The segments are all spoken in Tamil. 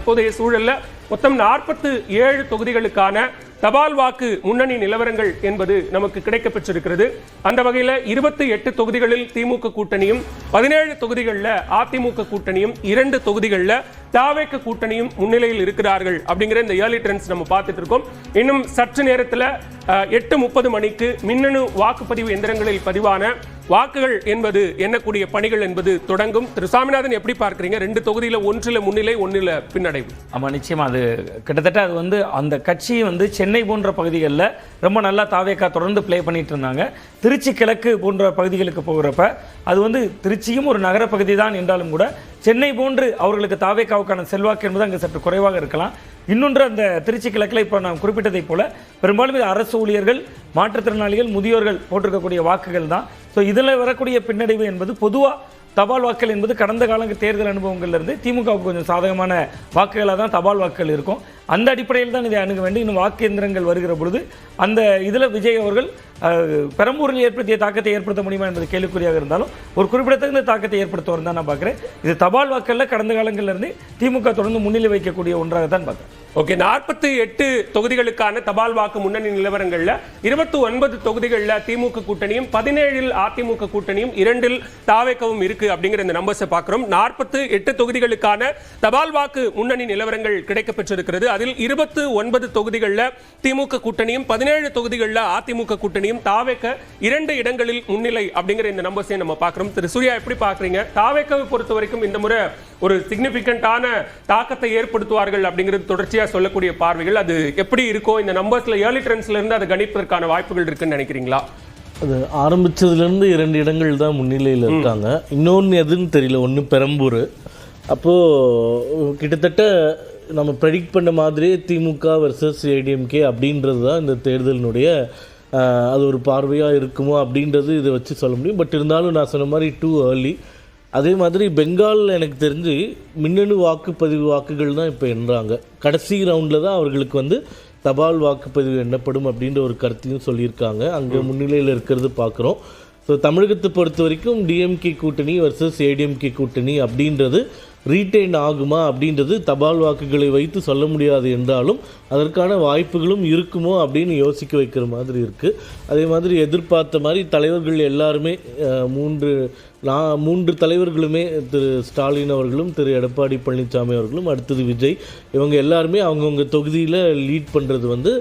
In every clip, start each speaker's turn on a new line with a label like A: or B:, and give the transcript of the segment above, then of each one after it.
A: இப்போதைய சூழல்ல மொத்தம் 47 தொகுதிகளுக்கான தபால் வாக்கு முன்னணி நிலவரங்கள் என்பது நமக்கு கிடைக்கப்பெற்றிருக்கிறது. அந்த வகையில் 28 தொகுதிகளில் திமுக கூட்டணியும் 17 தொகுதிகளில் அதிமுக கூட்டணியும் 2 தொகுதிகளில் தாவேக கூட்டணியும் முன்னிலையில் இருக்கிறார்கள் அப்படிங்கிற இந்த ஏர்லி ட்ரெண்ட்ஸ் நம்ம பார்த்துட்டு இருக்கோம். இன்னும் சற்று நேரத்தில் 8:30 மணிக்கு மின்னணு வாக்குப்பதிவு எந்திரங்களில் பதிவான வாக்குகள் என்பது எண்ணக்கூடிய பணிகள் என்பது தொடங்கும். திரு சாமிநாதன் எப்படி பார்க்கிறீங்க? 2 தொகுதியில் ஒன்றில் முன்னிலை, ஒன்றில் பின்னடைவு.
B: ஆமா, நிச்சயமா அது கிட்டத்தட்ட அது அந்த கட்சி சென்னை போன்ற பகுதிகளில் ரொம்ப நல்லா தாவேகா தொடர்ந்து பிளே பண்ணிட்டு இருந்தாங்க. திருச்சி கிழக்கு போன்ற பகுதிகளுக்கு போகிறப்ப அது திருச்சியும் ஒரு நகர பகுதி தான் என்றாலும் கூட சென்னை போன்று அவர்களுக்கு தாவேகாவுக்கான செல்வாக்கு என்பது அங்கே சற்று குறைவாக இருக்கலாம். இன்னொன்று, அந்த திருச்சி கிழக்கில் இப்போ நான் குறிப்பிட்டதை போல பெரும்பாலும் அரசு ஊழியர்கள், மாற்றுத்திறனாளிகள், முதியோர்கள் போட்டிருக்கக்கூடிய வாக்குகள் தான். ஸோ இதில் வரக்கூடிய பின்னடைவு என்பது பொதுவாக தபால் வாக்குகள் என்பது கடந்த கால தேர்தல் அனுபவங்கள்லேருந்து திமுகவுக்கு கொஞ்சம் சாதகமான வாக்குகளாக தான் தபால் வாக்குகள் இருக்கும். அந்த அடிப்படையில் தான் இதை அணுக வேண்டும். இன்னும் வாக்கு எந்திரங்கள் வருகிற பொழுது அந்த இதில் விஜய் அவர்கள் பெரம்பூரில் ஏற்படுத்திய தாக்கத்தை ஏற்படுத்த முடியுமா என்பது கேள்விக்குறியாக இருந்தாலும் ஒரு குறிப்பிடத்தகுந்த தாக்கத்தை ஏற்படுத்துவார் தான் நான் பார்க்குறேன். இது தபால் வாக்குகளில் கடந்த காலங்களிலிருந்து திமுக தொடர்ந்து முன்னிலை வைக்கக்கூடிய ஒன்றாக தான் பார்க்குறேன்.
A: ஓகே, 48 தொகுதிகளுக்கான தபால் வாக்கு முன்னணி நிலவரங்கள்ல 29 தொகுதிகளில் திமுக கூட்டணியும் 17 அதிமுக கூட்டணியும் 2 தாவேகவும் இருக்கு அப்படிங்கிற இந்த நம்பர்ஸை பார்க்கிறோம். 48 தொகுதிகளுக்கான தபால் வாக்கு முன்னணி நிலவரங்கள் கிடைக்கப்பெற்றிருக்கிறது. அதில் 29 தொகுதிகளில் திமுக கூட்டணியும் 17 தொகுதிகளில் அதிமுக கூட்டணியும் தாவேக 2 இடங்களில் முன்னிலை அப்படிங்கிற இந்த நம்பர்ஸை நம்ம பார்க்கிறோம். திரு சூர்யா எப்படி பார்க்குறீங்க? தாவேகாவை பொறுத்த வரைக்கும் இந்த முறை ஒரு சிக்னிபிகண்டான தாக்கத்தை ஏற்படுத்துவார்கள் அப்படிங்கிறது தொடர்ச்சியாக சொல்லக்கூடிய பார்வைகள் அது எப்படி இருக்கோ? இந்த நம்பர்ஸ்ல ஏர்லி ட்ரெண்ட்ஸ்ல இருந்து அதை கணிப்பதற்கான வாய்ப்புகள் இருக்குன்னு நினைக்கிறீங்களா?
C: அது ஆரம்பிச்சதுலேருந்து 2 இடங்கள் தான் முன்னிலையில் இருக்காங்க. இன்னொன்று எதுன்னு தெரியல. ஒன்று பெரம்பூர். அப்போது கிட்டத்தட்ட நம்ம ப்ரெடிக்ட் பண்ண மாதிரியே திமுக வர்சஸ் ஏடிஎம்கே அப்படின்றது தான் இந்த தேர்தலினுடைய அது ஒரு பார்வையாக இருக்குமோ அப்படின்றது இதை வச்சு சொல்ல முடியும். பட் இருந்தாலும் நான் சொன்ன மாதிரி டூ ஏர்லி. அதே மாதிரி பெங்காலில் எனக்கு தெரிஞ்சு மின்னணு வாக்குப்பதிவு வாக்குகள் தான் இப்போ எண்ணுறாங்க. கடைசி ரவுண்டில் தான் அவர்களுக்கு தபால் வாக்குப்பதிவு எண்ணப்படும் அப்படின்ற ஒரு கருத்தையும் சொல்லியிருக்காங்க. அங்கே முன்னிலையில் இருக்கிறது பார்க்குறோம். ஸோ தமிழகத்தை பொறுத்த வரைக்கும் டிஎம்கே கூட்டணி வர்சஸ் ஏடிஎம்கே கூட்டணி அப்படின்றது ரீட்டைன் ஆகுமா அப்படின்றது தபால் வாக்குகளை வைத்து சொல்ல முடியாது என்றாலும் அதற்கான வாய்ப்புகளும் இருக்குமோ அப்படின்னு யோசிக்க வைக்கிற மாதிரி இருக்குது. அதே மாதிரி எதிர்பார்த்த மாதிரி தலைவர்கள் எல்லாருமே 3 தலைவர்களுமே, திரு ஸ்டாலின் அவர்களும், திரு எடப்பாடி பழனிசாமி அவர்களும், அடுத்தது விஜய், இவங்க எல்லாருமே அவங்கவுங்க தொகுதியில் லீட் பண்ணுறது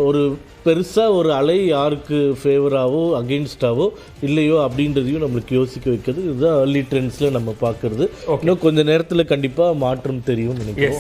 C: ஒரு பெருசாக ஒரு அலை யாருக்கு ஃபேவராகவோ அகெயின்ஸ்டாவோ இல்லையோ அப்படின்றதையும் நம்மளுக்கு யோசிக்க வைக்கிறது. இதுதான் ஏர்லி ட்ரெண்ட்ஸில் நம்ம பார்க்குறது. இன்னும் கொஞ்சம் நேரத்தில் கண்டிப்பாக மாற்றம் தெரியும் நினைக்கிறேன்.